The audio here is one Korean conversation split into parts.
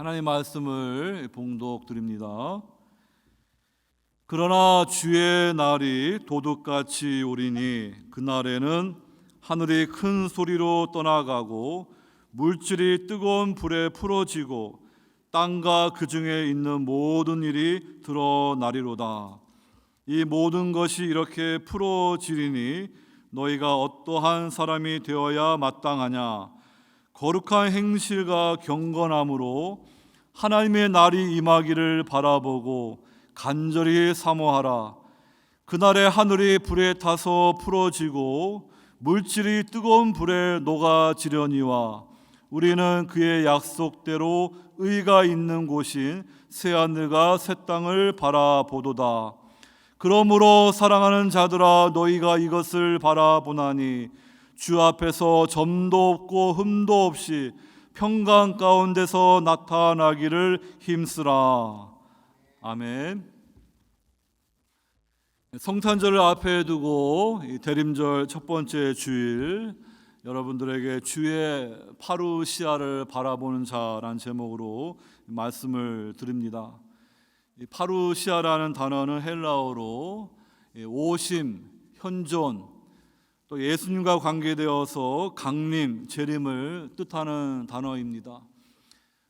하나님 말씀을 봉독 드립니다. 그러나 주의 날이 도둑같이 오리니 그날에는 하늘이 큰 소리로 떠나가고 물질이 뜨거운 불에 풀어지고 땅과 그 중에 있는 모든 일이 드러나리로다. 이 모든 것이 이렇게 풀어지리니 너희가 어떠한 사람이 되어야 마땅하냐? 거룩한 행실과 경건함으로 하나님의 날이 임하기를 바라보고 간절히 사모하라. 그날에 하늘이 불에 타서 풀어지고 물질이 뜨거운 불에 녹아지려니와 우리는 그의 약속대로 의가 있는 곳인 새하늘과 새 땅을 바라보도다. 그러므로 사랑하는 자들아, 너희가 이것을 바라보나니 주 앞에서 점도 없고 흠도 없이 평강 가운데서 나타나기를 힘쓰라. 아멘. 성탄절을 앞에 두고 이 대림절 첫 번째 주일, 여러분들에게 주의 파루시아를 바라보는 자라는 제목으로 말씀을 드립니다. 이 파루시아라는 단어는 헬라어로 오심, 현존, 또 예수님과 관계되어서 강림, 재림을 뜻하는 단어입니다.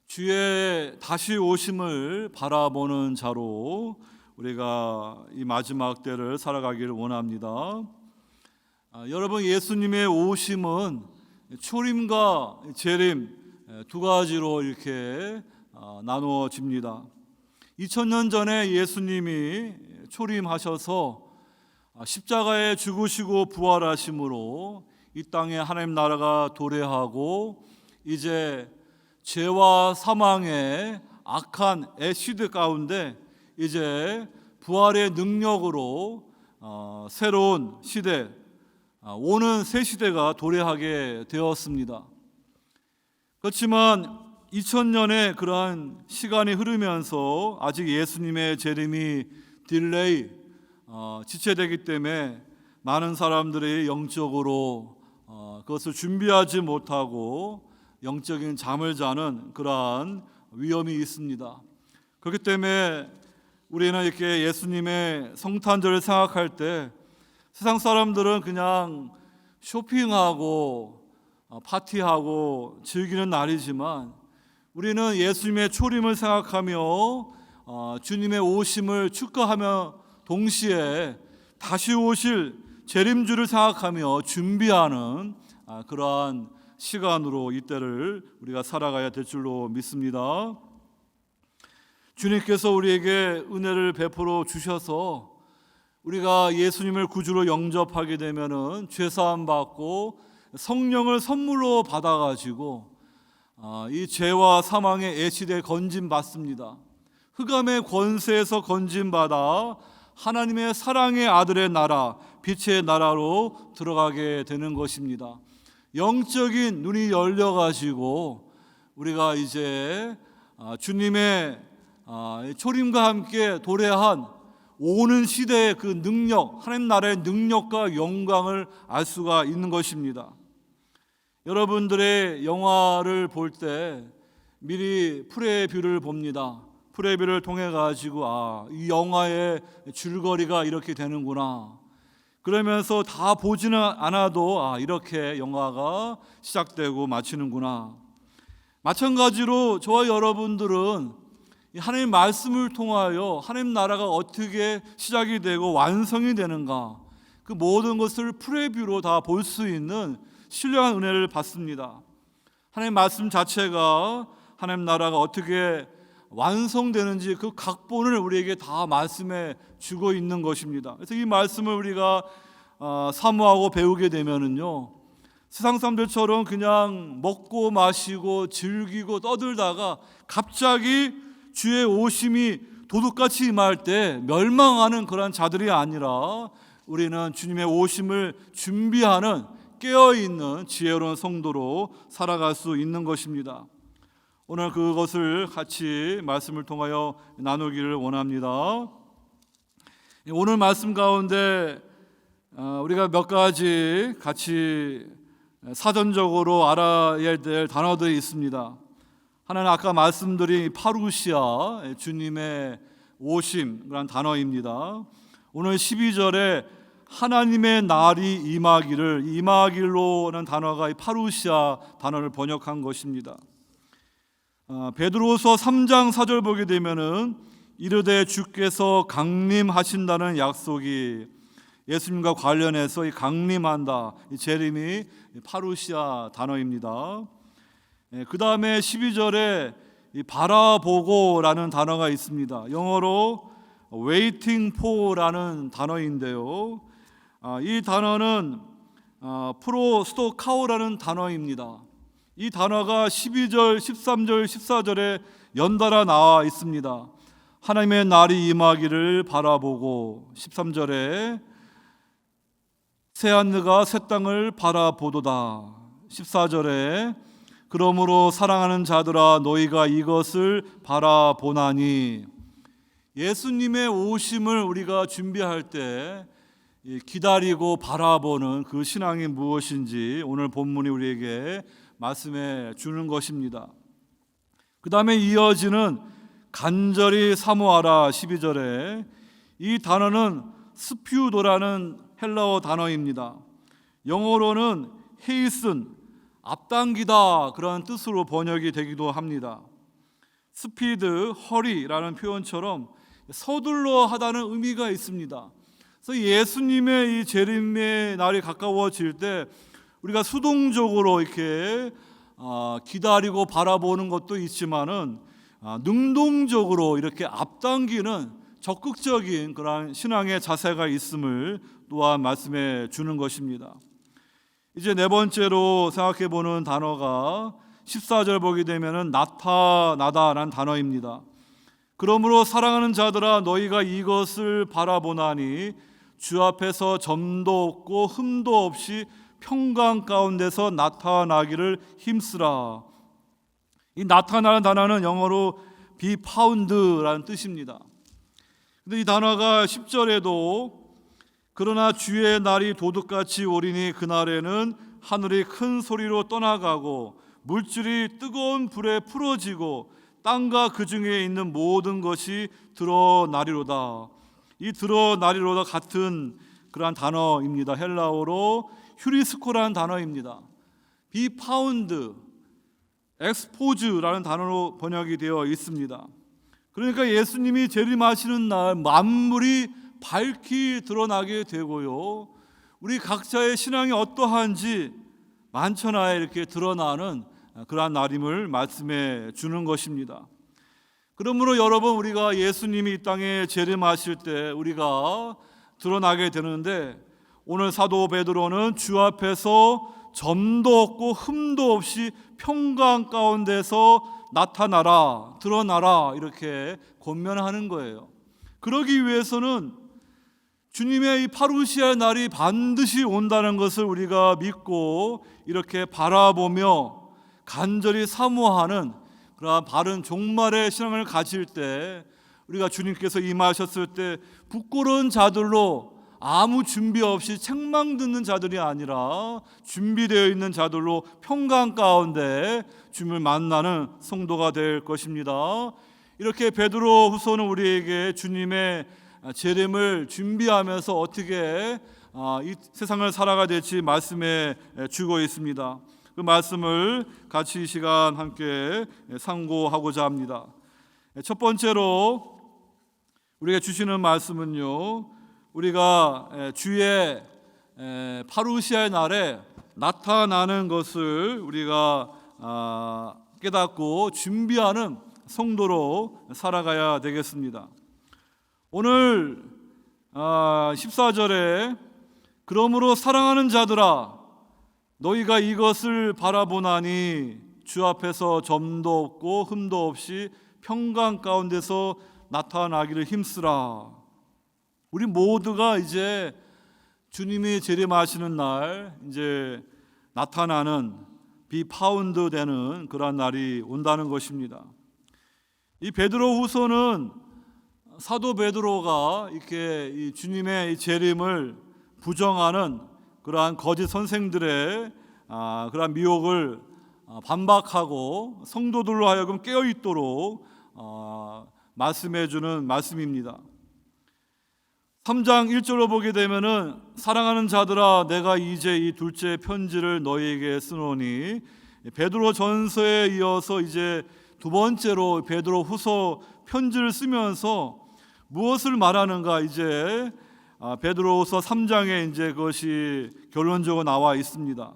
주의 다시 오심을 바라보는 자로 우리가 이 마지막 때를 살아가기를 원합니다. 여러분, 예수님의 오심은 초림과 재림 두 가지로 이렇게 나누어집니다. 2000년 전에 예수님이 초림하셔서 십자가에 죽으시고 부활하심으로 이 땅에 하나님 나라가 도래하고 이제 죄와 사망의 악한 시대 가운데 이제 부활의 능력으로 새로운 시대, 오는 새 시대가 도래하게 되었습니다. 그렇지만 2000년의 그러한 시간이 흐르면서 아직 예수님의 재림이 딜레이, 지체되기 때문에 많은 사람들이 영적으로 그것을 준비하지 못하고 영적인 잠을 자는 그러한 위험이 있습니다. 그렇기 때문에 우리는 이렇게 예수님의 성탄절을 생각할 때 세상 사람들은 그냥 쇼핑하고 파티하고 즐기는 날이지만 우리는 예수님의 초림을 생각하며 주님의 오심을 축하하며 동시에 다시 오실 재림주를 생각하며 준비하는 그러한 시간으로 이때를 우리가 살아가야 될 줄로 믿습니다. 주님께서 우리에게 은혜를 베풀어 주셔서 우리가 예수님을 구주로 영접하게 되면은 죄사함 받고 성령을 선물로 받아가지고 이 죄와 사망의 애시대에 건진 받습니다. 흑암의 권세에서 건진 받아 하나님의 사랑의 아들의 나라, 빛의 나라로 들어가게 되는 것입니다. 영적인 눈이 열려가지고 우리가 이제 주님의 초림과 함께 도래한 오는 시대의 그 능력, 하나님 나라의 능력과 영광을 알 수가 있는 것입니다. 여러분들의 영화를 볼 때 미리 프레뷰를 봅니다. 프레뷰를 통해 가지고 이 영화의 줄거리가 이렇게 되는구나. 그러면서 다 보지는 않아도 이렇게 영화가 시작되고 마치는구나. 마찬가지로 저와 여러분들은 하나님 말씀을 통하여 하나님 나라가 어떻게 시작이 되고 완성이 되는가, 그 모든 것을 프레뷰로 다 볼 수 있는 신령한 은혜를 받습니다. 하나님 말씀 자체가 하나님 나라가 어떻게 완성되는지 그 각본을 우리에게 다 말씀해 주고 있는 것입니다. 그래서 이 말씀을 우리가 사모하고 배우게 되면은요, 세상 사람들처럼 그냥 먹고 마시고 즐기고 떠들다가 갑자기 주의 오심이 도둑같이 임할 때 멸망하는 그런 자들이 아니라 우리는 주님의 오심을 준비하는 깨어있는 지혜로운 성도로 살아갈 수 있는 것입니다. 오늘 그것을 같이 말씀을 통하여 나누기를 원합니다. 오늘 말씀 가운데 우리가 몇 가지 같이 사전적으로 알아야 될 단어들이 있습니다. 하나는 아까 말씀드린 파루시아, 주님의 오심, 그런 단어입니다. 오늘 12절에 하나님의 날이 임하기를, 임하길로는 단어가 이 파루시아 단어를 번역한 것입니다. 베드로서 3장 4절 보게 되면은 이르되 주께서 강림하신다는 약속이 예수님과 관련해서 이 강림한다, 이 재림이 파루시아 단어입니다. 그 다음에 12절에 이 바라보고라는 단어가 있습니다. 영어로 waiting for라는 단어인데요. 이 단어는 프로스토카오라는 단어입니다. 이 단어가 12절, 13절, 14절에 연달아 나와 있습니다. 하나님의 날이 임하기를 바라보고, 13절에 새하늘과 새 땅을 바라보도다. 14절에 그러므로 사랑하는 자들아 너희가 이것을 바라보나니. 예수님의 오심을 우리가 준비할 때 기다리고 바라보는 그 신앙이 무엇인지 오늘 본문이 우리에게 말씀해 주는 것입니다. 그 다음에 이어지는 간절히 사모하라 12절에 이 단어는 스퓨도라는 헬라어 단어입니다. 영어로는 헤이슨, 앞당기다, 그런 뜻으로 번역이 되기도 합니다. 스피드, 허리라는 표현처럼 서둘러 하다는 의미가 있습니다. 그래서 예수님의 이 재림의 날이 가까워질 때 우리가 수동적으로 이렇게 기다리고 바라보는 것도 있지만은 능동적으로 이렇게 앞당기는 적극적인 그런 신앙의 자세가 있음을 또한 말씀해 주는 것입니다. 이제 네 번째로 생각해 보는 단어가 14절 보게 되면은 나타나다라는 단어입니다. 그러므로 사랑하는 자들아 너희가 이것을 바라보나니 주 앞에서 점도 없고 흠도 없이 평강 가운데서 나타나기를 힘쓰라. 이 나타나는 단어는 영어로 be found라는 뜻입니다. 근데 이 단어가 10절에도 그러나 주의 날이 도둑같이 오리니 그날에는 하늘이 큰 소리로 떠나가고 물질이 뜨거운 불에 풀어지고 땅과 그 중에 있는 모든 것이 드러나리로다. 이 드러나리로다 같은 그러한 단어입니다. 헬라어로 휴리스코라는 단어입니다. be found, expose라는 단어로 번역이 되어 있습니다. 그러니까 예수님이 재림하시는 날 만물이 밝히 드러나게 되고요, 우리 각자의 신앙이 어떠한지 만천하에 이렇게 드러나는 그러한 날임을 말씀해 주는 것입니다. 그러므로 여러분, 우리가 예수님이 이 땅에 재림하실 때 우리가 드러나게 되는데, 오늘 사도 베드로는 주 앞에서 점도 없고 흠도 없이 평강 가운데서 나타나라, 드러나라, 이렇게 권면하는 거예요. 그러기 위해서는 주님의 이 파루시아의 날이 반드시 온다는 것을 우리가 믿고 이렇게 바라보며 간절히 사모하는 그러한 바른 종말의 신앙을 가질 때, 우리가 주님께서 임하셨을 때 부끄러운 자들로, 아무 준비 없이 책망 듣는 자들이 아니라 준비되어 있는 자들로 평강 가운데 주님을 만나는 성도가 될 것입니다. 이렇게 베드로 후서는 우리에게 주님의 재림을 준비하면서 어떻게 이 세상을 살아가야 될지 말씀해 주고 있습니다. 그 말씀을 같이 이 시간 함께 상고하고자 합니다. 첫 번째로 우리가 주시는 말씀은요, 우리가 주의 파루시아의 날에 나타나는 것을 우리가 깨닫고 준비하는 성도로 살아가야 되겠습니다. 오늘 14절에 그러므로 사랑하는 자들아 너희가 이것을 바라보나니 주 앞에서 점도 없고 흠도 없이 평강 가운데서 나타나기를 힘쓰라. 우리 모두가 이제 주님이 재림하시는 날, 이제 나타나는 be found 되는 그러한 날이 온다는 것입니다. 이 베드로후서는 사도 베드로가 이렇게 이 주님의 이 재림을 부정하는 그러한 거짓 선생들의 그러한 미혹을 반박하고 성도들로 하여금 깨어 있도록 말씀해 주는 말씀입니다. 3장 1절로 보게 되면은 사랑하는 자들아 내가 이제 이 둘째 편지를 너희에게 쓰노니, 베드로 전서에 이어서 이제 두 번째로 베드로 후서 편지를 쓰면서 무엇을 말하는가, 이제 베드로후서 3장에 이제 그것이 결론적으로 나와 있습니다.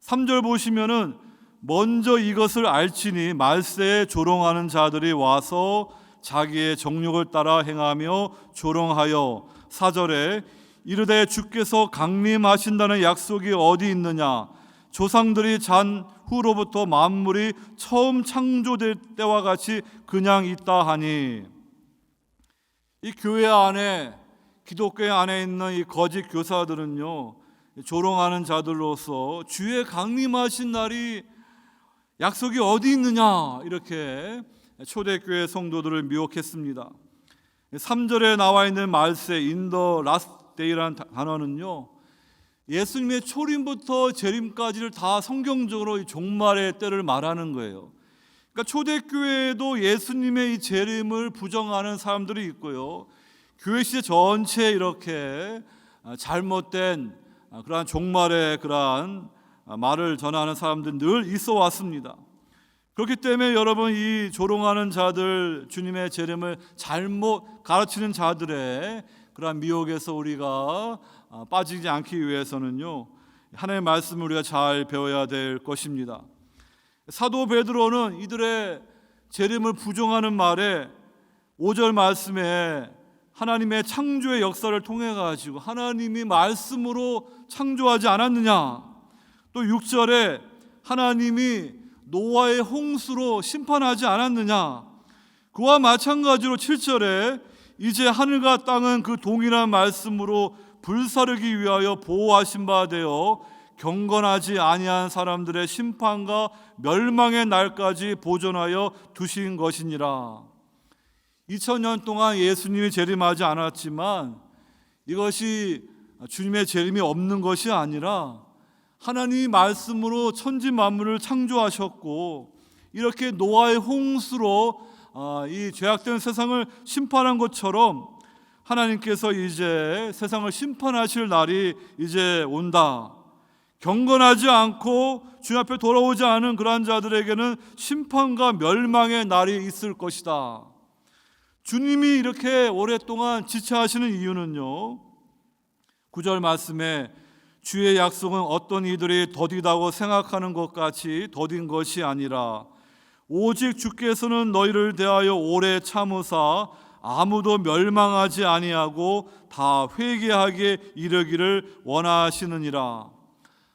3절 보시면은 먼저 이것을 알지니 말세에 조롱하는 자들이 와서 자기의 정욕을 따라 행하며 조롱하여, 4절에 이르되 주께서 강림하신다는 약속이 어디 있느냐, 조상들이 잔 후로부터 만물이 처음 창조될 때와 같이 그냥 있다 하니, 이 교회 안에, 기독교 안에 있는 이 거짓 교사들은요, 조롱하는 자들로서 주의 강림하신 날이 약속이 어디 있느냐, 이렇게 초대교회 성도들을 미혹했습니다. 3절에 나와 있는 말세 in the last day라는 단어는요, 예수님의 초림부터 재림까지를 다 성경적으로 이 종말의 때를 말하는 거예요. 그러니까 초대교회에도 예수님의 이 재림을 부정하는 사람들이 있고요, 교회 시대 전체에 이렇게 잘못된 그러한 종말의 그러한 말을 전하는 사람들은 늘 있어 왔습니다. 그렇기 때문에 여러분, 이 조롱하는 자들, 주님의 재림을 잘못 가르치는 자들의 그러한 미혹에서 우리가 빠지지 않기 위해서는요, 하나님의 말씀을 우리가 잘 배워야 될 것입니다. 사도 베드로는 이들의 재림을 부정하는 말에 5절 말씀에 하나님의 창조의 역사를 통해 가지고 하나님이 말씀으로 창조하지 않았느냐, 또 6절에 하나님이 노아의 홍수로 심판하지 않았느냐, 그와 마찬가지로 7절에 이제 하늘과 땅은 그 동일한 말씀으로 불사르기 위하여 보호하신 바 되어 경건하지 아니한 사람들의 심판과 멸망의 날까지 보존하여 두신 것이니라. 2000년 동안 예수님이 재림하지 않았지만 이것이 주님의 재림이 없는 것이 아니라 하나님이 말씀으로 천지 만물을 창조하셨고, 이렇게 노아의 홍수로 이 죄악된 세상을 심판한 것처럼 하나님께서 이제 세상을 심판하실 날이 이제 온다. 경건하지 않고 주님 앞에 돌아오지 않은 그러한 자들에게는 심판과 멸망의 날이 있을 것이다. 주님이 이렇게 오랫동안 지체하시는 이유는요, 9절 말씀에 주의 약속은 어떤 이들이 더디다고 생각하는 것 같이 더딘 것이 아니라 오직 주께서는 너희를 대하여 오래 참으사 아무도 멸망하지 아니하고 다 회개하게 이르기를 원하시느니라.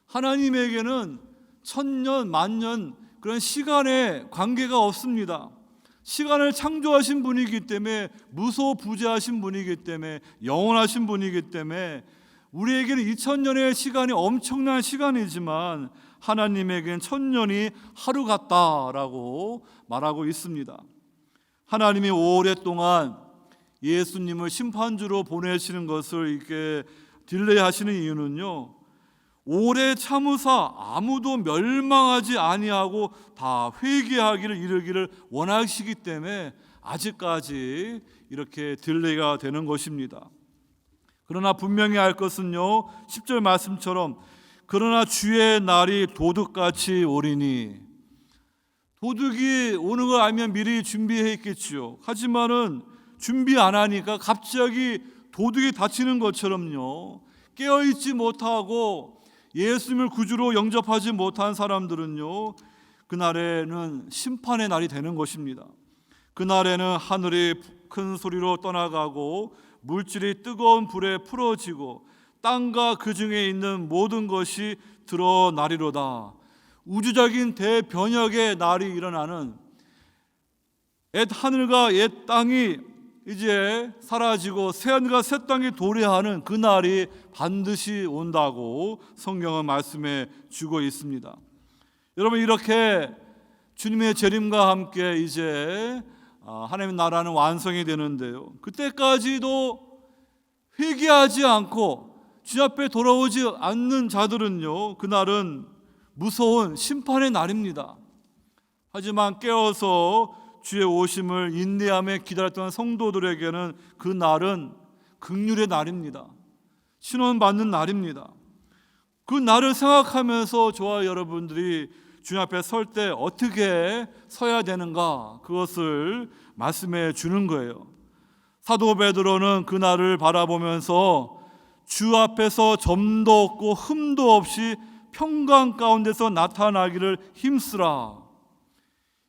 하나님에게는 천년 만년 그런 시간의 관계가 없습니다. 시간을 창조하신 분이기 때문에, 무소부재하신 분이기 때문에, 영원하신 분이기 때문에 우리에게는 2000년의 시간이 엄청난 시간이지만 하나님에게는 1000년이 하루 같다라고 말하고 있습니다. 하나님이 오랫동안 예수님을 심판주로 보내시는 것을 이렇게 딜레이하시는 이유는요, 오래 참으사 아무도 멸망하지 아니하고 다 회개하기를 이르기를 원하시기 때문에 아직까지 이렇게 딜레이가 되는 것입니다. 그러나 분명히 알 것은요, 10절 말씀처럼 그러나 주의 날이 도둑같이 오리니, 도둑이 오는 걸 알면 미리 준비해 있겠지요. 하지만은 준비 안 하니까 갑자기 도둑이 닥치는 것처럼요, 깨어있지 못하고 예수님을 구주로 영접하지 못한 사람들은요, 그날에는 심판의 날이 되는 것입니다. 그날에는 하늘이 큰 소리로 떠나가고 물질이 뜨거운 불에 풀어지고 땅과 그 중에 있는 모든 것이 드러나리로다. 우주적인 대변혁의 날이 일어나는, 옛 하늘과 옛 땅이 이제 사라지고 새 하늘과 새 땅이 도래하는 그 날이 반드시 온다고 성경은 말씀해 주고 있습니다. 여러분, 이렇게 주님의 재림과 함께 이제 하나님의 나라는 완성이 되는데요, 그때까지도 회개하지 않고 주님 앞에 돌아오지 않는 자들은요, 그날은 무서운 심판의 날입니다. 하지만 깨어서 주의 오심을 인내하며 기다렸던 성도들에게는 그 날은 긍휼의 날입니다. 신원받는 날입니다. 그 날을 생각하면서 저와 여러분들이 주님 앞에 설 때 어떻게 서야 되는가, 그것을 말씀해 주는 거예요. 사도 베드로는 그 날을 바라보면서 주 앞에서 점도 없고 흠도 없이 평강 가운데서 나타나기를 힘쓰라.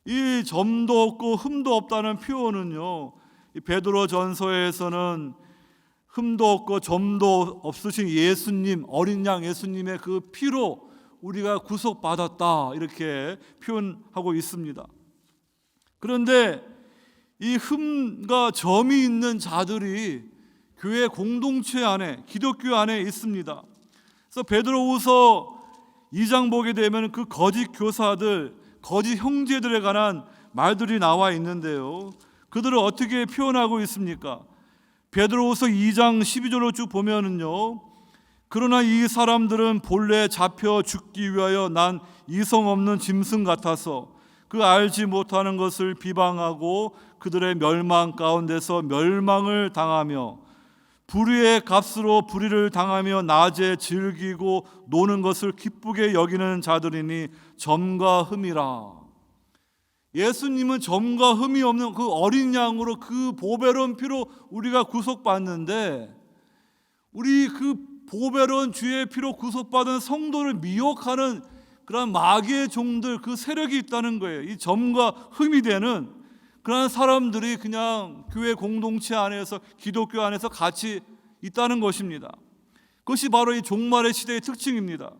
이 점도 없고 흠도 없다는 표현은요, 이 베드로 전서에서는 흠도 없고 점도 없으신 예수님, 어린 양 예수님의 그 피로 우리가 구속받았다, 이렇게 표현하고 있습니다. 그런데 이 흠과 점이 있는 자들이 교회 공동체 안에, 기독교 안에 있습니다. 그래서 베드로후서 2장 보게 되면 그 거짓 교사들, 거짓 형제들에 관한 말들이 나와 있는데요, 그들을 어떻게 표현하고 있습니까? 베드로후서 2장 12절로 쭉 보면은요, 그러나 이 사람들은 본래 잡혀 죽기 위하여 난 이성 없는 짐승 같아서 그 알지 못하는 것을 비방하고 그들의 멸망 가운데서 멸망을 당하며 불의의 값으로 불의를 당하며 낮에 즐기고 노는 것을 기쁘게 여기는 자들이니 점과 흠이라. 예수님은 점과 흠이 없는 그 어린 양으로, 그 보배로운 피로 우리가 구속받는데, 우리 그 보배로운 주의 피로 구속받은 성도를 미혹하는 그런 마귀의 종들, 그 세력이 있다는 거예요. 이 점과 흠이 되는 그런 사람들이 그냥 교회 공동체 안에서, 기독교 안에서 같이 있다는 것입니다. 그것이 바로 이 종말의 시대의 특징입니다.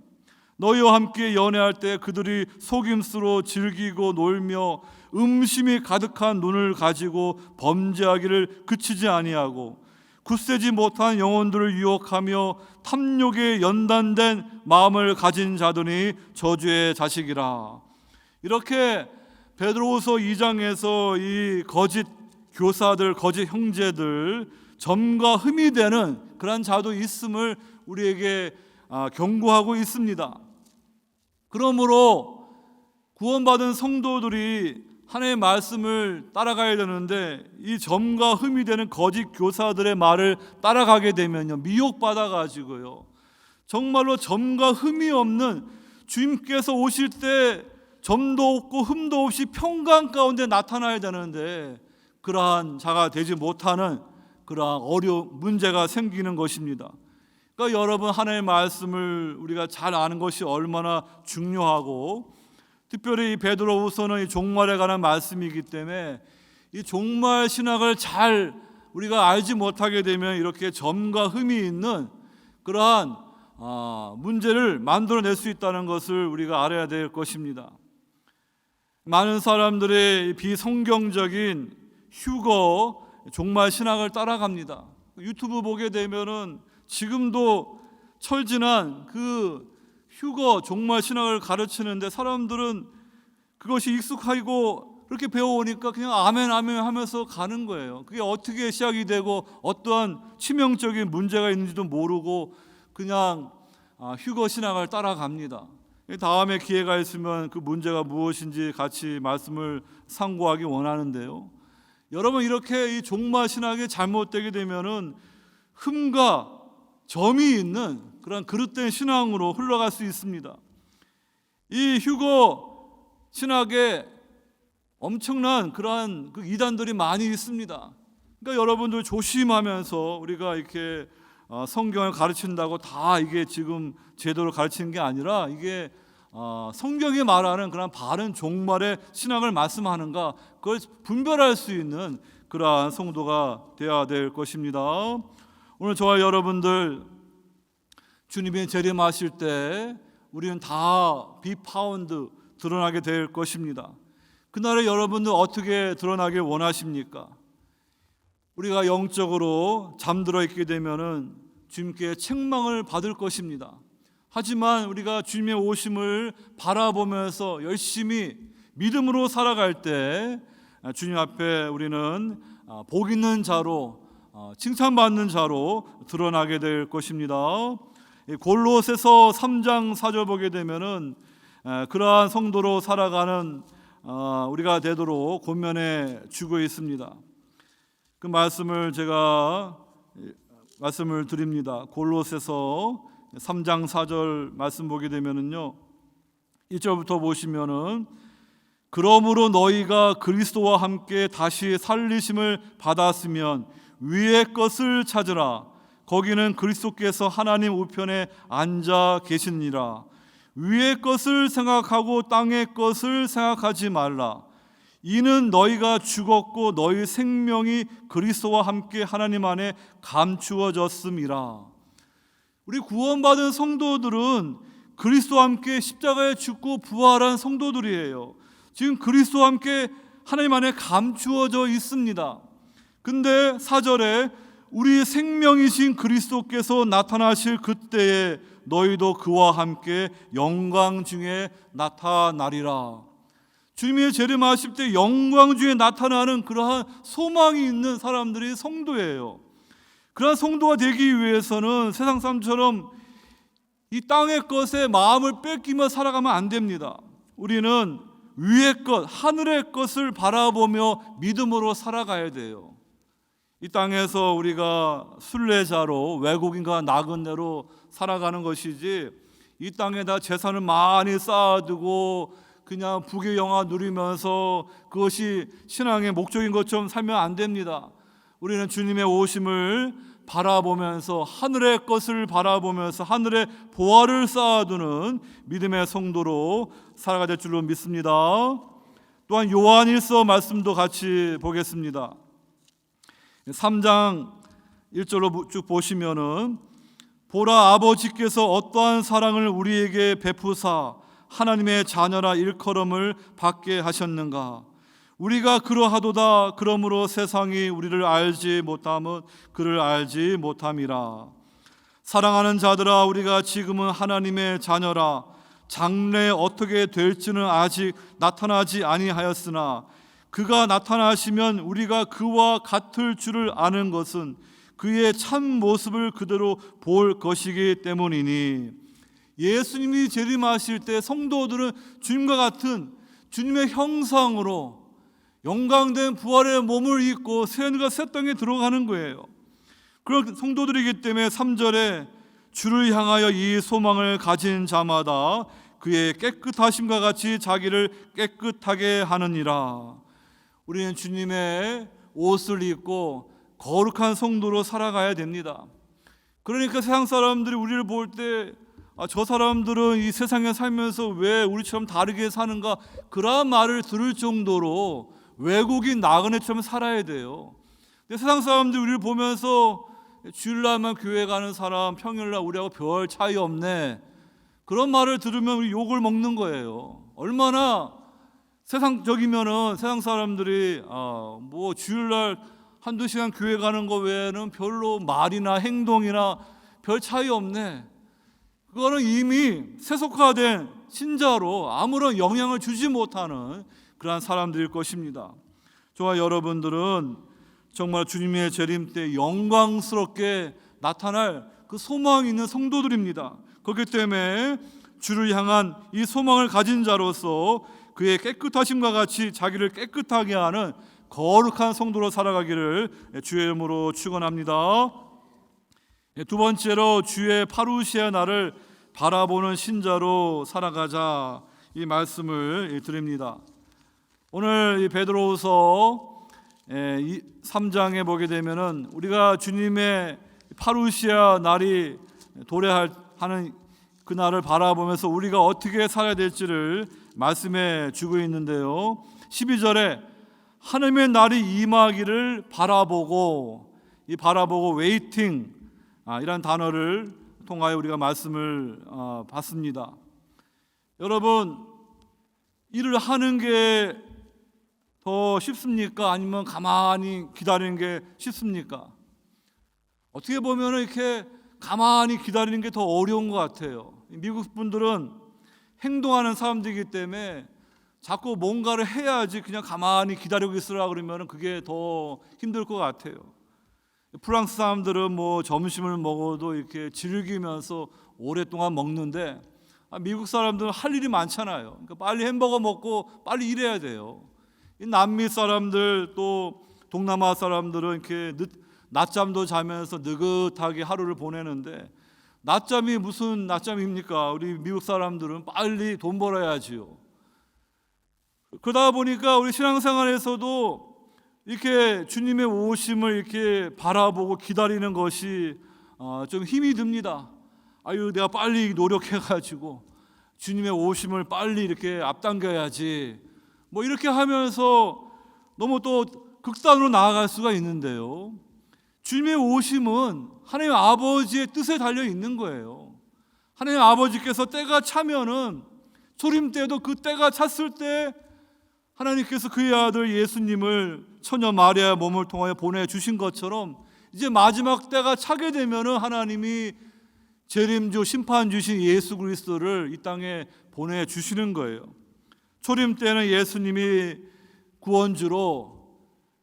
너희와 함께 연애할 때 그들이 속임수로 즐기고 놀며 음심이 가득한 눈을 가지고 범죄하기를 그치지 아니하고 굳세지 못한 영혼들을 유혹하며 탐욕에 연단된 마음을 가진 자들이 저주의 자식이라. 이렇게 베드로후서 2장에서 이 거짓 교사들, 거짓 형제들, 점과 흠이 되는 그런 자도 있음을 우리에게 경고하고 있습니다. 그러므로 구원받은 성도들이 하나님의 말씀을 따라가야 되는데, 이 점과 흠이 되는 거짓 교사들의 말을 따라가게 되면요, 미혹받아 가지고요, 정말로 점과 흠이 없는, 주님께서 오실 때 점도 없고 흠도 없이 평강 가운데 나타나야 되는데 그러한 자가 되지 못하는 그러한 문제가 생기는 것입니다. 그러니까 여러분, 하나님의 말씀을 우리가 잘 아는 것이 얼마나 중요하고, 특별히 이 베드로후서는 이 종말에 관한 말씀이기 때문에 이 종말 신학을 잘 우리가 알지 못하게 되면 이렇게 점과 흠이 있는 그러한 문제를 만들어낼 수 있다는 것을 우리가 알아야 될 것입니다. 많은 사람들이 비성경적인 휴거 종말 신학을 따라갑니다. 유튜브 보게 되면은 지금도 철진한 그 휴거 종말 신학을 가르치는데, 사람들은 그것이 익숙하고 그렇게 배워오니까 그냥 아멘 아멘 하면서 가는 거예요. 그게 어떻게 시작이 되고 어떠한 치명적인 문제가 있는지도 모르고 그냥 휴거 신학을 따라갑니다. 다음에 기회가 있으면 그 문제가 무엇인지 같이 말씀을 상고하기 원하는데요, 여러분, 이렇게 이 종말 신학이 잘못되게 되면은 흠과 점이 있는 그런 그릇된 신앙으로 흘러갈 수 있습니다. 이 휴거 신학에 엄청난 그러한 그 이단들이 많이 있습니다. 그러니까 여러분들 조심하면서, 우리가 이렇게 성경을 가르친다고 다 이게 지금 제대로 가르치는 게 아니라, 이게 성경이 말하는 그런 바른 종말의 신학을 말씀하는가, 그걸 분별할 수 있는 그러한 성도가 되어야 될 것입니다. 오늘 저와 여러분들 주님이 재림하실 때 우리는 다 비파운드 드러나게 될 것입니다. 그날에 여러분들 어떻게 드러나길 원하십니까? 우리가 영적으로 잠들어 있게 되면은 주님께 책망을 받을 것입니다. 하지만 우리가 주님의 오심을 바라보면서 열심히 믿음으로 살아갈 때 주님 앞에 우리는 복 있는 자로, 칭찬받는 자로 드러나게 될 것입니다. 골로새서 3장 4절 보게 되면은 그러한 성도로 살아가는 우리가 되도록 권면해 주고 있습니다. 그 말씀을 제가 말씀을 드립니다. 골로새서 3장 4절 말씀 보게 되면은요, 1절부터 보시면은 그러므로 너희가 그리스도와 함께 다시 살리심을 받았으면 위의 것을 찾으라. 거기는 그리스도께서 하나님 우편에 앉아 계시니라. 위의 것을 생각하고 땅의 것을 생각하지 말라. 이는 너희가 죽었고 너희 생명이 그리스도와 함께 하나님 안에 감추어졌음이라. 우리 구원받은 성도들은 그리스도와 함께 십자가에 죽고 부활한 성도들이에요. 지금 그리스도와 함께 하나님 안에 감추어져 있습니다. 근데 4절에 우리 생명이신 그리스도께서 나타나실 그때에 너희도 그와 함께 영광 중에 나타나리라. 주님이 재림하실 때 영광 중에 나타나는 그러한 소망이 있는 사람들이 성도예요. 그러한 성도가 되기 위해서는 세상 사람처럼 이 땅의 것에 마음을 뺏기며 살아가면 안 됩니다. 우리는 위의 것, 하늘의 것을 바라보며 믿음으로 살아가야 돼요. 이 땅에서 우리가 순례자로 외국인과 나그네로 살아가는 것이지, 이 땅에다 재산을 많이 쌓아두고 그냥 부귀 영화 누리면서 그것이 신앙의 목적인 것처럼 살면 안 됩니다. 우리는 주님의 오심을 바라보면서 하늘의 것을 바라보면서 하늘의 보화를 쌓아두는 믿음의 성도로 살아가야 될 줄로 믿습니다. 또한 요한일서 말씀도 같이 보겠습니다. 3장 1절로 쭉 보시면은 보라, 아버지께서 어떠한 사랑을 우리에게 베푸사 하나님의 자녀라 일컬음을 받게 하셨는가. 우리가 그러하도다. 그러므로 세상이 우리를 알지 못함은 그를 알지 못함이라. 사랑하는 자들아, 우리가 지금은 하나님의 자녀라. 장래 어떻게 될지는 아직 나타나지 아니하였으나 그가 나타나시면 우리가 그와 같을 줄을 아는 것은 그의 참 모습을 그대로 볼 것이기 때문이니. 예수님이 재림하실 때 성도들은 주님과 같은 주님의 형상으로 영광된 부활의 몸을 입고 새하늘과 새 땅에 들어가는 거예요. 그런 성도들이기 때문에 3절에 주를 향하여 이 소망을 가진 자마다 그의 깨끗하심과 같이 자기를 깨끗하게 하느니라. 우리는 주님의 옷을 입고 거룩한 성도로 살아가야 됩니다. 그러니까 세상 사람들이 우리를 볼 때 저 사람들은 이 세상에 살면서 왜 우리처럼 다르게 사는가, 그러한 말을 들을 정도로 외국인 나그네처럼 살아야 돼요. 근데 세상 사람들이 우리를 보면서 주일날만 교회 가는 사람, 평일날 우리하고 별 차이 없네, 그런 말을 들으면 우리 욕을 먹는 거예요. 얼마나 세상적이면은 세상 사람들이 뭐 주일날 한두 시간 교회 가는 거 외에는 별로 말이나 행동이나 별 차이 없네, 그거는 이미 세속화된 신자로 아무런 영향을 주지 못하는 그러한 사람들일 것입니다. 저와 여러분들은 정말 주님의 재림 때 영광스럽게 나타날 그 소망이 있는 성도들입니다. 그렇기 때문에 주를 향한 이 소망을 가진 자로서 그의 깨끗하심과 같이 자기를 깨끗하게 하는 거룩한 성도로 살아가기를 주의 이름으로 축원합니다. 두 번째로 주의 파루시아 날을 바라보는 신자로 살아가자, 이 말씀을 드립니다. 오늘 이 베드로후서 3장에 보게 되면은 우리가 주님의 파루시아 날이 도래하는 그 날을 바라보면서 우리가 어떻게 살아야 될지를 말씀해 주고 있는데요. 12절에 하나님의 날이 임하기를 바라보고, 이 바라보고 웨이팅, 이란 단어를 통하여 우리가 말씀을 받습니다. 여러분, 일을 하는 게 더 쉽습니까? 아니면 가만히 기다리는 게 쉽습니까? 어떻게 보면 이렇게 가만히 기다리는 게 더 어려운 것 같아요. 미국 분들은 행동하는 사람들이기 때문에 자꾸 뭔가를 해야지, 그냥 가만히 기다리고 있으라 그러면 그게 더 힘들 것 같아요. 프랑스 사람들은 뭐 점심을 먹어도 이렇게 즐기면서 오랫동안 먹는데, 미국 사람들은 할 일이 많잖아요. 그러니까 빨리 햄버거 먹고 빨리 일해야 돼요. 이 남미 사람들 또 동남아 사람들은 이렇게 낮잠도 자면서 느긋하게 하루를 보내는데 낮잠이 무슨 낮잠입니까? 우리 미국 사람들은 빨리 돈 벌어야지요. 그러다 보니까 우리 신앙생활에서도 이렇게 주님의 오심을 이렇게 바라보고 기다리는 것이 좀 힘이 듭니다. 아유, 내가 빨리 노력해가지고 주님의 오심을 빨리 이렇게 앞당겨야지. 뭐 이렇게 하면서 너무 또 극단으로 나아갈 수가 있는데요. 주님의 오심은 하나님 아버지의 뜻에 달려 있는 거예요. 하나님 아버지께서 때가 차면은 초림 때도 그 때가 찼을 때 하나님께서 그의 아들 예수님을 처녀 마리아의 몸을 통하여 보내주신 것처럼 이제 마지막 때가 차게 되면은 하나님이 재림주 심판주신 예수 그리스도를 이 땅에 보내주시는 거예요. 초림 때는 예수님이 구원주로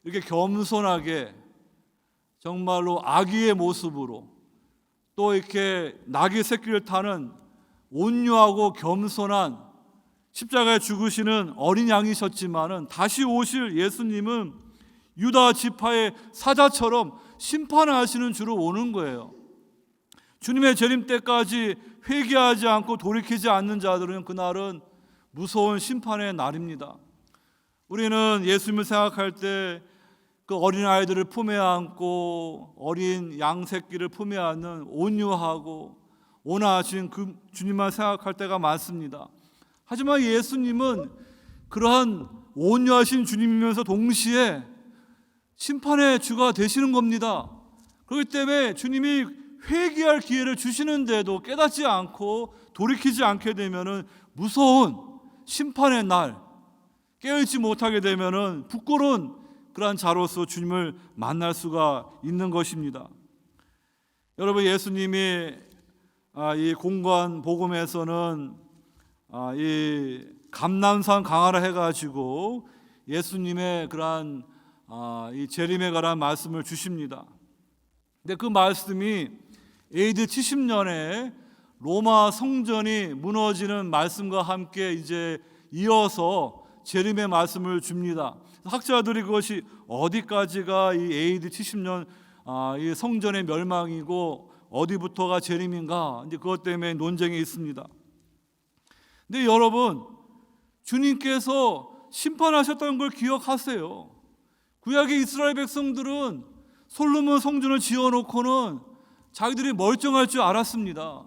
이렇게 겸손하게 정말로 아기의 모습으로 또 이렇게 나귀 새끼를 타는 온유하고 겸손한 십자가에 죽으시는 어린 양이셨지만은 다시 오실 예수님은 유다 지파의 사자처럼 심판하시는 주로 오는 거예요. 주님의 재림 때까지 회개하지 않고 돌이키지 않는 자들은 그날은 무서운 심판의 날입니다. 우리는 예수님을 생각할 때 그 어린 아이들을 품에 안고 어린 양 새끼를 품에 안는 온유하고 온화하신 그 주님만 생각할 때가 많습니다. 하지만 예수님은 그러한 온유하신 주님이면서 동시에 심판의 주가 되시는 겁니다. 그렇기 때문에 주님이 회개할 기회를 주시는데도 깨닫지 않고 돌이키지 않게 되면은 무서운 심판의 날 깨어있지 못하게 되면은 부끄러운 그러한 자로서 주님을 만날 수가 있는 것입니다. 여러분, 예수님이 이 공관 복음에서는 이 감람산 강화를 해가지고 예수님의 그러한 이 재림에 관한 말씀을 주십니다. 근데 그 말씀이 AD 70년에 로마 성전이 무너지는 말씀과 함께 이제 이어서 재림의 말씀을 줍니다. 학자들이 그것이 어디까지가 이 AD 70년 이 성전의 멸망이고 어디부터가 재림인가, 이제 그것 때문에 논쟁이 있습니다. 근데 여러분, 주님께서 심판하셨다는 걸 기억하세요. 구약의 이스라엘 백성들은 솔로몬 성전을 지어놓고는 자기들이 멀쩡할 줄 알았습니다.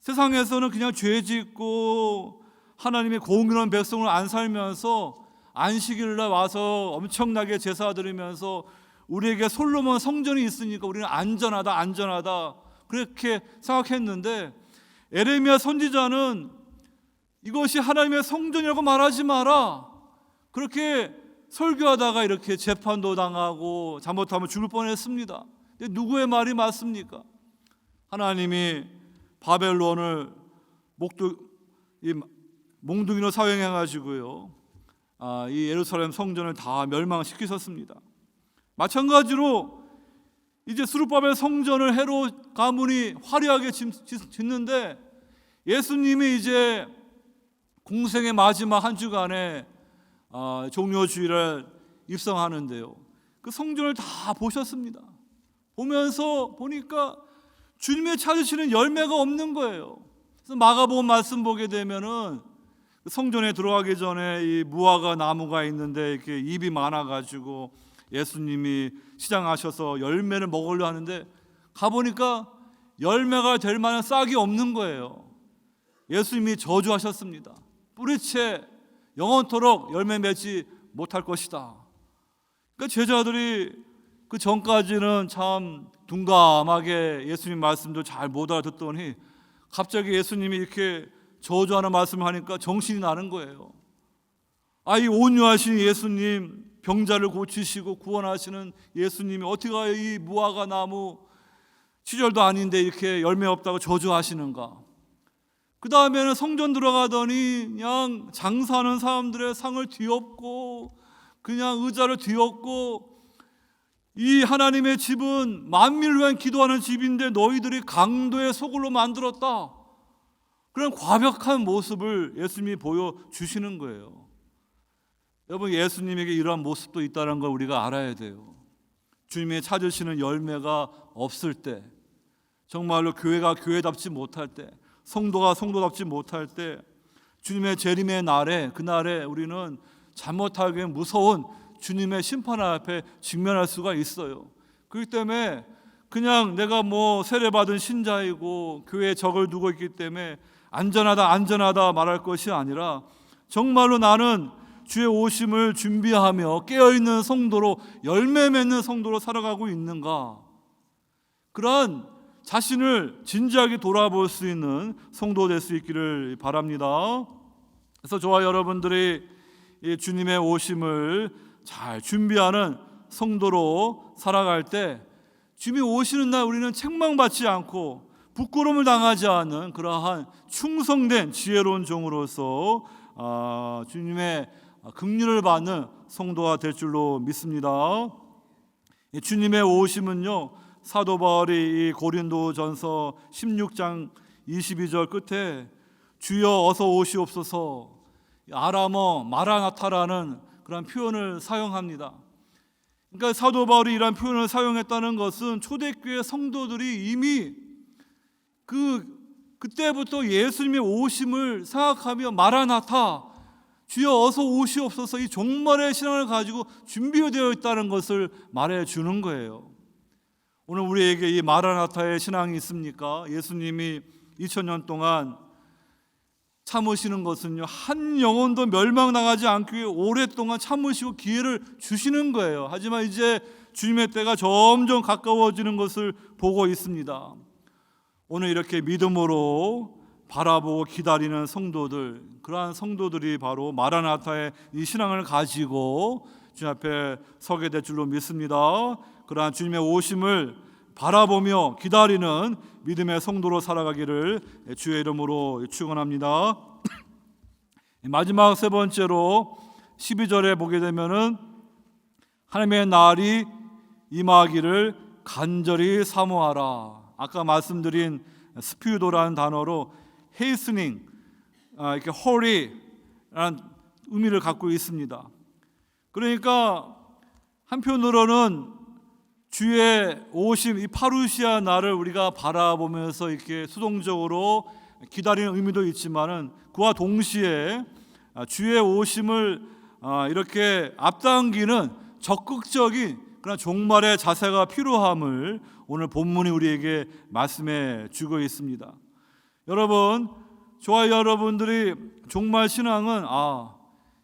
세상에서는 그냥 죄 짓고 하나님의 공의로운 백성을 안 살면서 안식일날 와서 엄청나게 제사 드리면서 우리에게 솔로몬 성전이 있으니까 우리는 안전하다 그렇게 생각했는데, 에레미야 선지자는 이것이 하나님의 성전이라고 말하지 마라, 그렇게 설교하다가 이렇게 재판도 당하고 잘못하면 죽을 뻔했습니다. 근데 누구의 말이 맞습니까? 하나님이 바벨론을 몽둥이로 사용해가지고요, 이 예루살렘 성전을 다 멸망시키셨습니다. 마찬가지로 이제 스룹바벨 성전을 헤롯 가문이 화려하게 짓는데 예수님이 이제 공생의 마지막 한 주간에 종료주일을 입성하는데요, 그 성전을 다 보셨습니다. 보면서 보니까 주님의 찾으시는 열매가 없는 거예요. 그래서 마가복음 말씀 보게 되면은 성전에 들어가기 전에 이 무화과 나무가 있는데 이렇게 잎이 많아가지고 예수님이 시장하셔서 열매를 먹으려 하는데 가보니까 열매가 될 만한 싹이 없는 거예요. 예수님이 저주하셨습니다. 뿌리채 영원토록 열매 맺지 못할 것이다. 그러니까 제자들이 그 전까지는 참 둔감하게 예수님 말씀도 잘 못 알아듣더니 갑자기 예수님이 이렇게 저주하는 말씀을 하니까 정신이 나는 거예요. 이 온유하신 예수님, 병자를 고치시고 구원하시는 예수님이 어떻게 이 무화과 나무 시절도 아닌데 이렇게 열매 없다고 저주하시는가. 그 다음에는 성전 들어가더니 그냥 장사하는 사람들의 상을 뒤엎고 그냥 의자를 뒤엎고, 이 하나님의 집은 만민을 위한 기도하는 집인데 너희들이 강도의 소굴로 만들었다. 그런 과격한 모습을 예수님이 보여주시는 거예요. 여러분, 예수님에게 이러한 모습도 있다는 걸 우리가 알아야 돼요. 주님이 찾으시는 열매가 없을 때, 정말로 교회가 교회답지 못할 때, 성도가 성도답지 못할 때, 주님의 재림의 날에, 그날에 우리는 잘못하기에 무서운 주님의 심판 앞에 직면할 수가 있어요. 그렇기 때문에 그냥 내가 세례받은 신자이고 교회에 적을 두고 있기 때문에 안전하다 말할 것이 아니라, 정말로 나는 주의 오심을 준비하며 깨어있는 성도로, 열매 맺는 성도로 살아가고 있는가, 그러한 자신을 진지하게 돌아볼 수 있는 성도 될 수 있기를 바랍니다. 그래서 저와 여러분들이 이 주님의 오심을 잘 준비하는 성도로 살아갈 때, 주님이 오시는 날 우리는 책망받지 않고 부끄러움을 당하지 않는 그러한 충성된 지혜로운 종으로서 주님의 긍휼을 받는 성도가 될 줄로 믿습니다. 주님의 오심은요, 사도 바울이 이 고린도전서 16장 22절 끝에 주여 어서 오시옵소서, 아람어 마라나타라는 그런 표현을 사용합니다. 그러니까 사도 바울이 이런 표현을 사용했다는 것은 초대교회 성도들이 이미 그때부터 예수님의 오심을 생각하며 마라나타, 주여 어서 오시옵소서, 이 종말의 신앙을 가지고 준비되어 있다는 것을 말해주는 거예요. 오늘 우리에게 이 마라나타의 신앙이 있습니까? 예수님이 2000년 동안 참으시는 것은요, 한 영혼도 멸망당하지 않기 위해 오랫동안 참으시고 기회를 주시는 거예요. 하지만 이제 주님의 때가 점점 가까워지는 것을 보고 있습니다. 오늘 이렇게 믿음으로 바라보고 기다리는 성도들, 그러한 성도들이 바로 마라나타의 이 신앙을 가지고 주님 앞에 서게 될 줄로 믿습니다. 그러한 주님의 오심을 바라보며 기다리는 믿음의 성도로 살아가기를 주의 이름으로 축원합니다. 마지막 세 번째로 12절에 보게 되면은 하나님의 날이 임하기를 간절히 사모하라. 아까 말씀드린 스피우도라는 단어로 헤이스닝, 이렇게 hurry라는 의미를 갖고 있습니다. 그러니까 한편으로는 주의 오심, 이 파루시아 날을 우리가 바라보면서 이렇게 수동적으로 기다리는 의미도 있지만은, 그와 동시에 주의 오심을 이렇게 앞당기는 적극적인 그런 종말의 자세가 필요함을 오늘 본문이 우리에게 말씀해 주고 있습니다. 여러분, 저와 여러분들이 종말 신앙은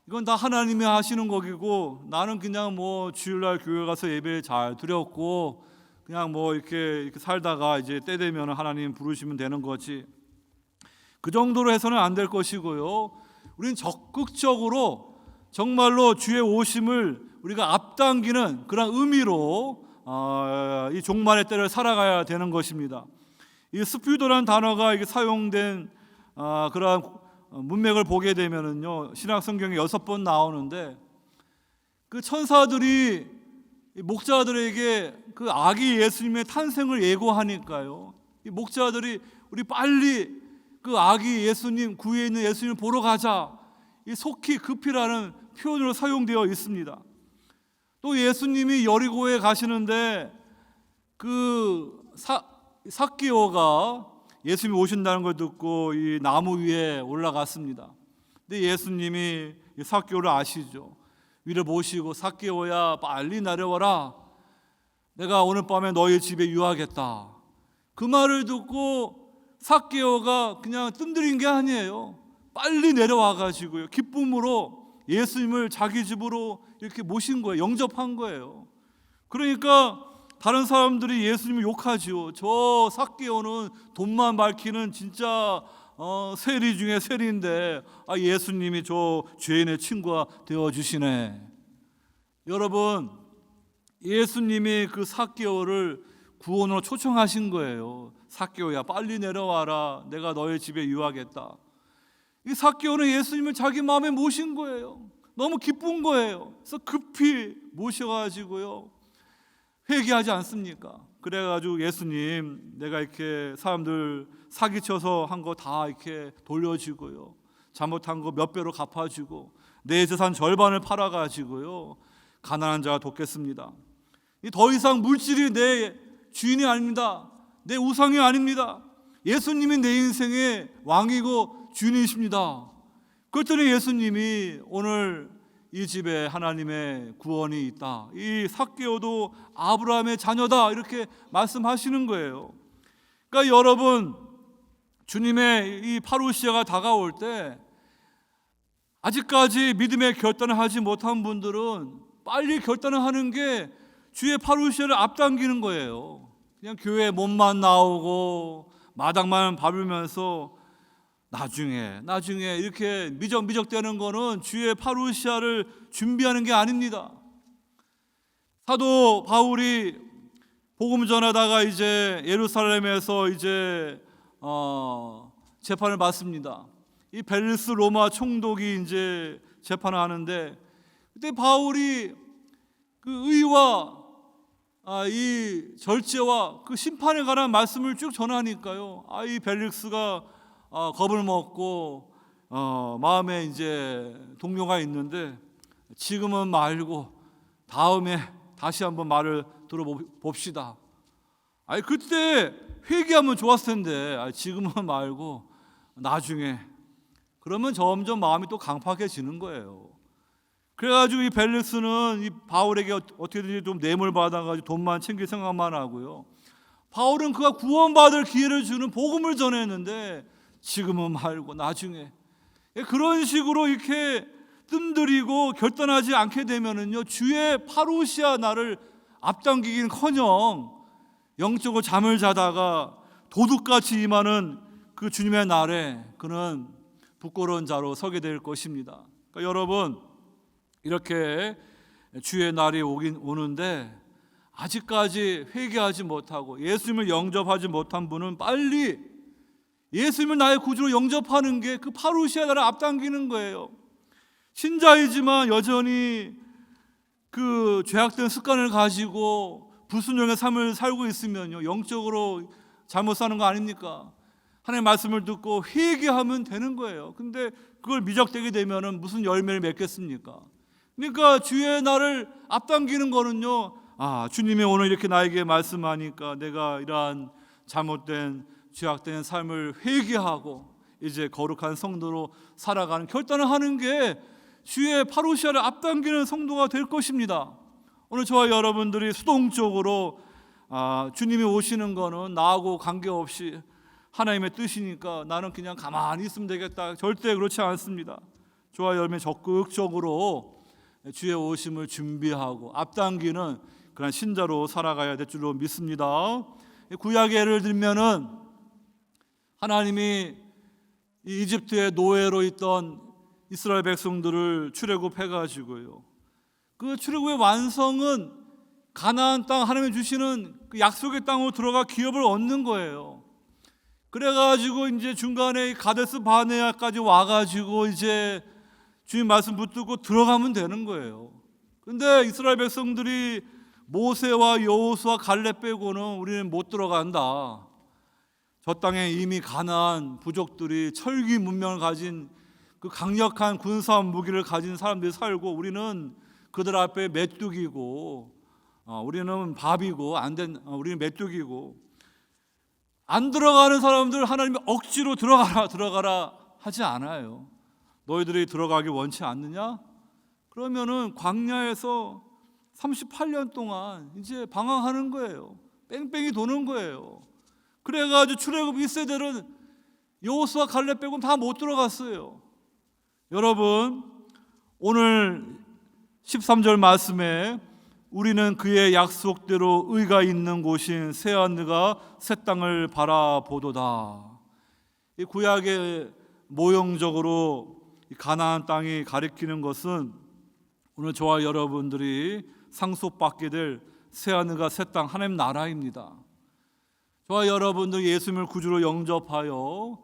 이건 다 하나님이 하시는 거기고, 나는 그냥 주일날 교회 가서 예배 잘 드렸고 그냥 이렇게 살다가 이제 때 되면 하나님 부르시면 되는 거지, 그 정도로 해서는 안 될 것이고요. 우리는 적극적으로 정말로 주의 오심을 우리가 앞당기는 그런 의미로 이 종말의 때를 살아가야 되는 것입니다. 이 스피도라는 단어가 이게 사용된 그러한 문맥을 보게 되면은요, 신약 성경에 6번 나오는데, 그 천사들이 목자들에게 그 아기 예수님의 탄생을 예고하니까요, 이 목자들이 우리 빨리 그 아기 예수님, 구유에 있는 예수님을 보러 가자, 이 속히 급히라는 표현으로 사용되어 있습니다. 또 예수님이 여리고에 가시는데 그 삭개오가 예수님이 오신다는 걸 듣고 이 나무 위에 올라갔습니다. 근데 예수님이 삭개오를 아시죠. 위를 보시고 삭개오야 빨리 내려와라, 내가 오늘 밤에 너희 집에 유하겠다. 그 말을 듣고 삭개오가 그냥 뜸들인 게 아니에요. 빨리 내려와 가지고요, 기쁨으로 예수님을 자기 집으로 이렇게 모신 거예요. 영접한 거예요. 그러니까 다른 사람들이 예수님을 욕하지요. 저 삭개오는 돈만 밝히는 진짜 세리 중에 세리인데 예수님이 저 죄인의 친구가 되어주시네. 여러분, 예수님이 그 삭개오를 구원으로 초청하신 거예요. 삭개오야 빨리 내려와라, 내가 너의 집에 유하겠다. 이 삭개오는 예수님을 자기 마음에 모신 거예요. 너무 기쁜 거예요. 그래서 급히 모셔가지고요, 회개하지 않습니까? 그래가지고 예수님, 내가 이렇게 사람들 사기쳐서 한 거 다 이렇게 돌려주고요, 잘못한 거 몇 배로 갚아주고 내 재산 절반을 팔아가지고요 가난한 자가 돕겠습니다. 더 이상 물질이 내 주인이 아닙니다. 내 우상이 아닙니다. 예수님이 내 인생의 왕이고 주인이십니다. 그랬더니 예수님이 오늘 이 집에 하나님의 구원이 있다, 이 삭개오도 아브라함의 자녀다, 이렇게 말씀하시는 거예요. 그러니까 여러분, 주님의 이 파루시아가 다가올 때 아직까지 믿음의 결단을 하지 못한 분들은 빨리 결단을 하는 게 주의 파루시아를 앞당기는 거예요. 그냥 교회 몸만 나오고 마당만 밟으면서 나중에 이렇게 미적미적대는 거는 주의 파루시아를 준비하는 게 아닙니다. 사도 바울이 복음 전하다가 이제 예루살렘에서 이제 재판을 받습니다. 이 벨리스 로마 총독이 이제 재판을 하는데, 그때 바울이 그 의와 이 절제와 그 심판에 관한 말씀을 쭉 전하니까요, 이 벨릭스가 겁을 먹고 마음에 이제 동료가 있는데 지금은 말고 다음에 다시 한번 말을 들어봅시다. 그때 회개하면 좋았을 텐데 지금은 말고 나중에. 그러면 점점 마음이 또 강팍해지는 거예요. 그래가지고 이 벨릭스는 이 바울에게 어떻게든지 좀 뇌물 받아가지고 돈만 챙길 생각만 하고요, 바울은 그가 구원받을 기회를 주는 복음을 전했는데 지금은 말고 나중에. 그런 식으로 이렇게 뜸들이고 결단하지 않게 되면은요, 주의 파루시아 나를 앞당기긴커녕 영적으로 잠을 자다가 도둑같이 임하는 그 주님의 날에 그는 부끄러운 자로 서게 될 것입니다. 그러니까 여러분, 이렇게 주의 날이 오는데 아직까지 회개하지 못하고 예수님을 영접하지 못한 분은 빨리 예수님을 나의 구주로 영접하는 게 그 파루시아 나를 앞당기는 거예요. 신자이지만 여전히 그 죄악된 습관을 가지고 불순종의 삶을 살고 있으면요, 영적으로 잘못 사는 거 아닙니까? 하나님의 말씀을 듣고 회개하면 되는 거예요. 근데 그걸 미적대게 되면은 무슨 열매를 맺겠습니까? 그러니까 주의 날을 앞당기는 거는요, 주님이 오늘 이렇게 나에게 말씀하니까 내가 이러한 잘못된 죄악된 삶을 회개하고 이제 거룩한 성도로 살아가는 결단을 하는 게 주의 파루시아를 앞당기는 성도가 될 것입니다. 오늘 저와 여러분들이 수동적으로 주님이 오시는 거는 나하고 관계없이 하나님의 뜻이니까 나는 그냥 가만히 있으면 되겠다, 절대 그렇지 않습니다. 저와 여러분이 적극적으로 주의 오심을 준비하고 앞당기는 그런 신자로 살아가야 될 줄로 믿습니다. 구약의 예를 들면은 하나님이 이집트의 노예로 있던 이스라엘 백성들을 출애굽해가지고요, 그 출애굽의 완성은 가나안 땅, 하나님이 주시는 그 약속의 땅으로 들어가 기업을 얻는 거예요. 그래가지고 이제 중간에 가데스 바네아까지 와가지고 이제 주님 말씀 붙들고 들어가면 되는 거예요. 근데 이스라엘 백성들이 모세와 여호수아 갈렙 빼고는 우리는 못 들어간다. 저 땅에 이미 가나안 부족들이 철기 문명을 가진 그 강력한 군사원 무기를 가진 사람들이 살고 우리는 그들 앞에 메뚜기고, 우리는 밥이고 우리는 메뚜기고, 안 들어가는 사람들 하나님이 억지로 들어가라 하지 않아요. 너희들이 들어가기 원치 않느냐? 그러면은 광야에서 38년 동안 이제 방황하는 거예요. 뺑뺑이 도는 거예요. 그래가지고 출애굽 1세대는 여호수아 갈렙 빼고는 다 못 들어갔어요. 여러분, 오늘 13절 말씀에 우리는 그의 약속대로 의가 있는 곳인 새하늘과 새 땅을 바라보도다. 이 구약의 모형적으로 가나안 땅이 가리키는 것은 오늘 저와 여러분들이 상속받게 될 새하늘과 새 땅, 하나님 나라입니다. 저와 여러분들 예수님을 구주로 영접하여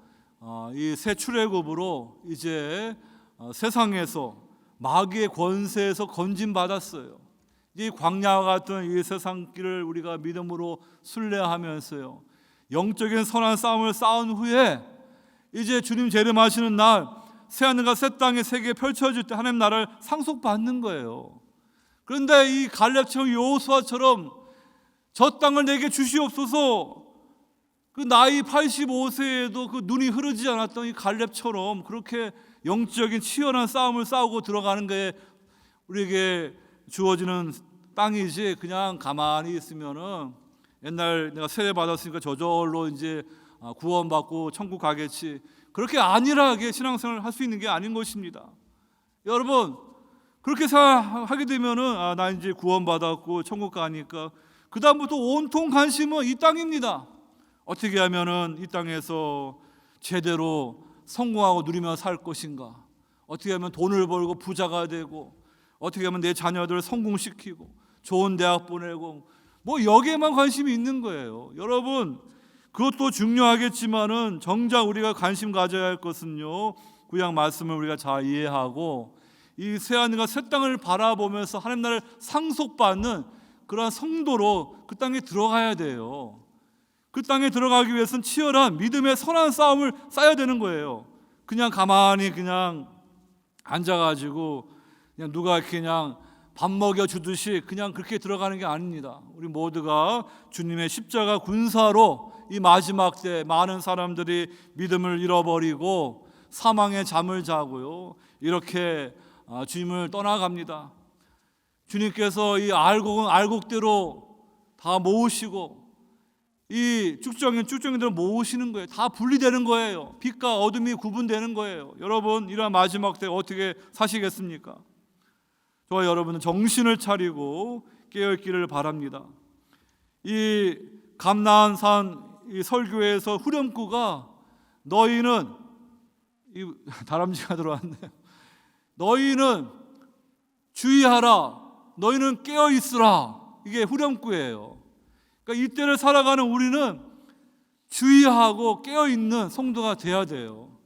이 새 출애굽으로 이제 세상에서 마귀의 권세에서 건진받았어요. 이 광야와 같은 이 세상 길을 우리가 믿음으로 순례하면서요, 영적인 선한 싸움을 싸운 후에 이제 주님 재림하시는 날 새하늘과 새 땅의 세계에 펼쳐질 때 하나님 나라를 상속받는 거예요. 그런데 이 갈렙처럼 여호수아처럼 저 땅을 내게 주시옵소서, 그 나이 85세에도 그 눈이 흐르지 않았던 이 갈렙처럼 그렇게 영적인 치열한 싸움을 싸우고 들어가는 게 우리에게 주어지는 땅이지, 그냥 가만히 있으면은 옛날 내가 세례 받았으니까 저절로 이제 구원받고 천국 가겠지, 그렇게 안일하게 신앙생활을 할 수 있는 게 아닌 것입니다. 여러분, 그렇게 생각하게 되면은 나 이제 구원받았고 천국 가니까 그 다음부터 온통 관심은 이 땅입니다. 어떻게 하면은 이 땅에서 제대로 성공하고 누리며 살 것인가, 어떻게 하면 돈을 벌고 부자가 되고, 어떻게 하면 내 자녀들을 성공시키고 좋은 대학 보내고, 뭐 여기에만 관심이 있는 거예요. 여러분, 그것도 중요하겠지만은 정작 우리가 관심 가져야 할 것은요, 구약 말씀을 우리가 잘 이해하고 이 새하늘과 새 땅을 바라보면서 하나님 나라를 상속받는 그러한 성도로 그 땅에 들어가야 돼요. 그 땅에 들어가기 위해서는 치열한 믿음의 선한 싸움을 쌓아야 되는 거예요. 그냥 가만히 그냥 앉아가지고 그냥 누가 그냥 밥 먹여주듯이 그냥 그렇게 들어가는 게 아닙니다. 우리 모두가 주님의 십자가 군사로 이 마지막 때 많은 사람들이 믿음을 잃어버리고 사망의 잠을 자고요, 이렇게 주님을 떠나갑니다. 주님께서 이 알곡대로 다 모으시고 이 쭉정이들을 모으시는 거예요. 다 분리되는 거예요. 빛과 어둠이 구분되는 거예요. 여러분, 이러한 마지막 때 어떻게 사시겠습니까? 저와 여러분은 정신을 차리고 깨어있기를 바랍니다. 이 감나안산 이 설교에서 후렴구가 너희는, 이 다람쥐가 들어왔네요. 너희는 주의하라, 너희는 깨어있으라, 이게 후렴구예요. 그러니까 이때를 살아가는 우리는 주의하고 깨어있는 성도가 돼야 돼요.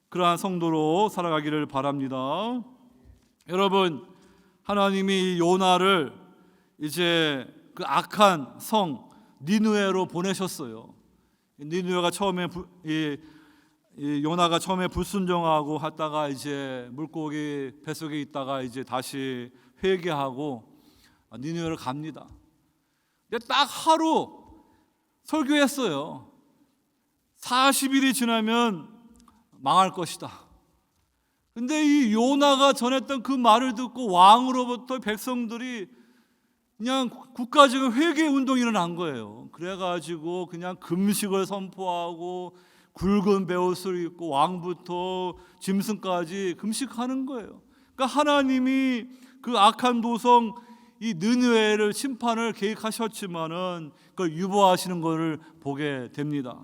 그러한 성도로 살아가기를 바랍니다. 여러분, 하나님이 요나를 이제 그 악한 성 니느웨로 보내셨어요. 니느웨가 처음에 요나가 처음에 불순종하고 하다가 이제 물고기 뱃속에 있다가 이제 다시 회개하고 니느웨로 갑니다. 근데 딱 하루 설교했어요. 40일이 지나면 망할 것이다. 근데 이 요나가 전했던 그 말을 듣고 왕으로부터 백성들이 그냥 국가적인 회개 운동이 일어난 거예요. 그래가지고 그냥 금식을 선포하고 굵은 베옷을 입고 왕부터 짐승까지 금식하는 거예요. 그러니까 하나님이 그 악한 도성 이 느느웨를 심판을 계획하셨지만은 그걸 유보하시는 것을 보게 됩니다.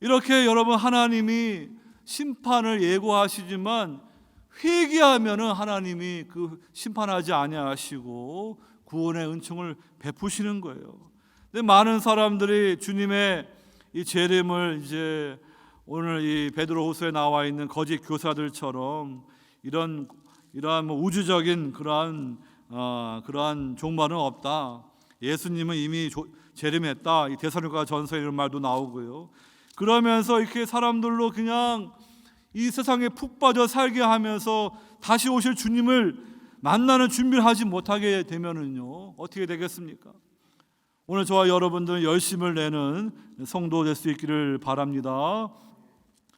이렇게 여러분, 하나님이 심판을 예고하시지만 회개하면은 하나님이 그 심판하지 아니하시고 구원의 은총을 베푸시는 거예요. 근데 많은 사람들이 주님의 이 재림을 이제 오늘 이 베드로후서에 나와 있는 거짓 교사들처럼 이러한 뭐 우주적인 그러한 종말은 없다. 예수님은 이미 재림했다. 이 데살로니가 전서에 이런 말도 나오고요. 그러면서 이렇게 사람들로 그냥 이 세상에 푹 빠져 살게 하면서 다시 오실 주님을 만나는 준비를 하지 못하게 되면은요, 어떻게 되겠습니까? 오늘 저와 여러분들은 열심을 내는 성도 될 수 있기를 바랍니다.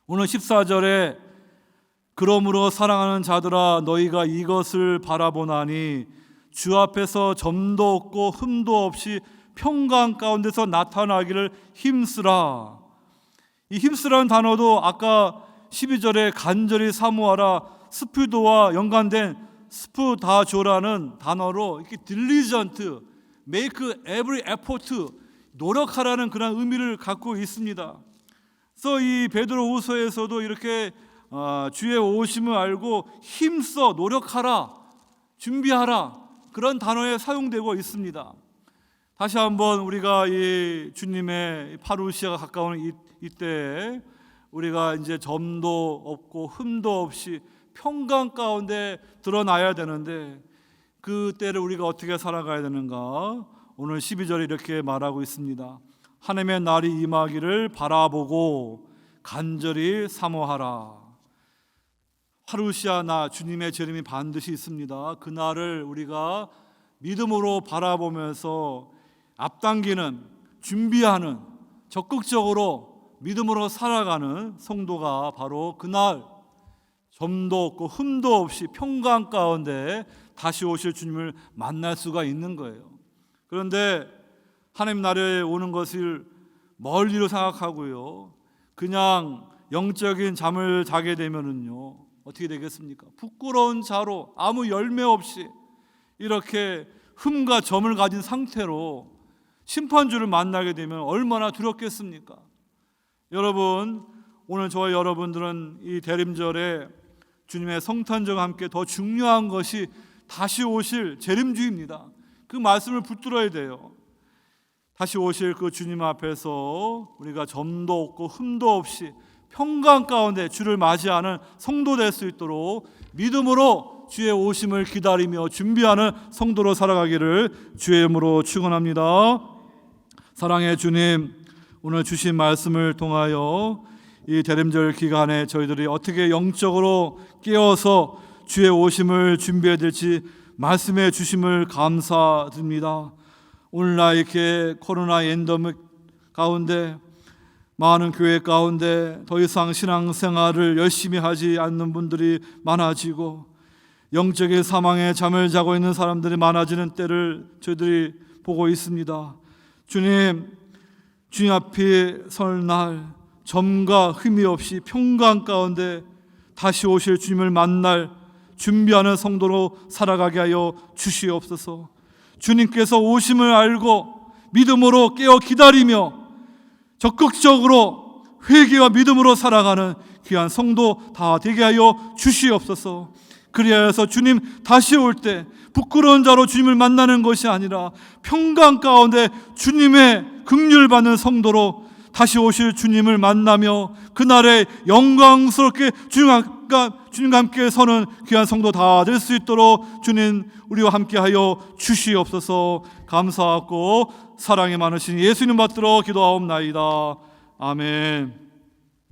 오늘 14절에 그러므로 사랑하는 자들아 너희가 이것을 바라보나니 주 앞에서 점도 없고 흠도 없이 평강 가운데서 나타나기를 힘쓰라. 이 힘쓰라는 단어도 아까 12절에 간절히 사모하라 스피도와 연관된 스푸다조라는 단어로 이렇게 diligent, make every effort, 노력하라는 그런 의미를 갖고 있습니다. 그래서 이 베드로후서에서도 이렇게 주의 오심을 알고 힘써 노력하라, 준비하라, 그런 단어에 사용되고 있습니다. 다시 한번 우리가 이 주님의 파루시아가 가까운 이때에 우리가 이제 점도 없고 흠도 없이 평강 가운데 드러나야 되는데 그 때를 우리가 어떻게 살아가야 되는가? 오늘 12절에 이렇게 말하고 있습니다. 하나님의 날이 임하기를 바라보고 간절히 사모하라. 하루시아나 주님의 재림이 반드시 있습니다. 그 날을 우리가 믿음으로 바라보면서 앞당기는, 준비하는, 적극적으로 믿음으로 살아가는 성도가 바로 그날 점도 없고 흠도 없이 평강 가운데 다시 오실 주님을 만날 수가 있는 거예요. 그런데 하나님 나라에 오는 것을 멀리로 생각하고요, 그냥 영적인 잠을 자게 되면은요, 어떻게 되겠습니까? 부끄러운 자로 아무 열매 없이 이렇게 흠과 점을 가진 상태로 심판주를 만나게 되면 얼마나 두렵겠습니까? 여러분, 오늘 저와 여러분들은 이 대림절에 주님의 성탄절과 함께 더 중요한 것이 다시 오실 재림주입니다. 그 말씀을 붙들어야 돼요. 다시 오실 그 주님 앞에서 우리가 점도 없고 흠도 없이 평강 가운데 주를 맞이하는 성도 될 수 있도록 믿음으로 주의 오심을 기다리며 준비하는 성도로 살아가기를 주의 이름으로 축원합니다. 사랑의 주님, 오늘 주신 말씀을 통하여 이 대림절 기간에 저희들이 어떻게 영적으로 깨어서 주의 오심을 준비해야 될지 말씀해 주심을 감사드립니다. 오늘날 이렇게 코로나 엔데믹 가운데 많은 교회 가운데 더 이상 신앙생활을 열심히 하지 않는 분들이 많아지고 영적인 사망에 잠을 자고 있는 사람들이 많아지는 때를 저희들이 보고 있습니다. 주님 앞에 설 날 점과 흠이 없이 평강 가운데 다시 오실 주님을 만날 준비하는 성도로 살아가게 하여 주시옵소서. 주님께서 오심을 알고 믿음으로 깨어 기다리며 적극적으로 회개와 믿음으로 살아가는 귀한 성도 다 되게 하여 주시옵소서. 그리하여서 주님 다시 올 때 부끄러운 자로 주님을 만나는 것이 아니라 평강 가운데 주님의 긍휼을 받는 성도로 다시 오실 주님을 만나며 그날에 영광스럽게 주님과 함께 서는 귀한 성도 다 될 수 있도록 주님 우리와 함께 하여 주시옵소서. 감사하고 사랑이 많으신 예수님 받들어 기도하옵나이다. 아멘.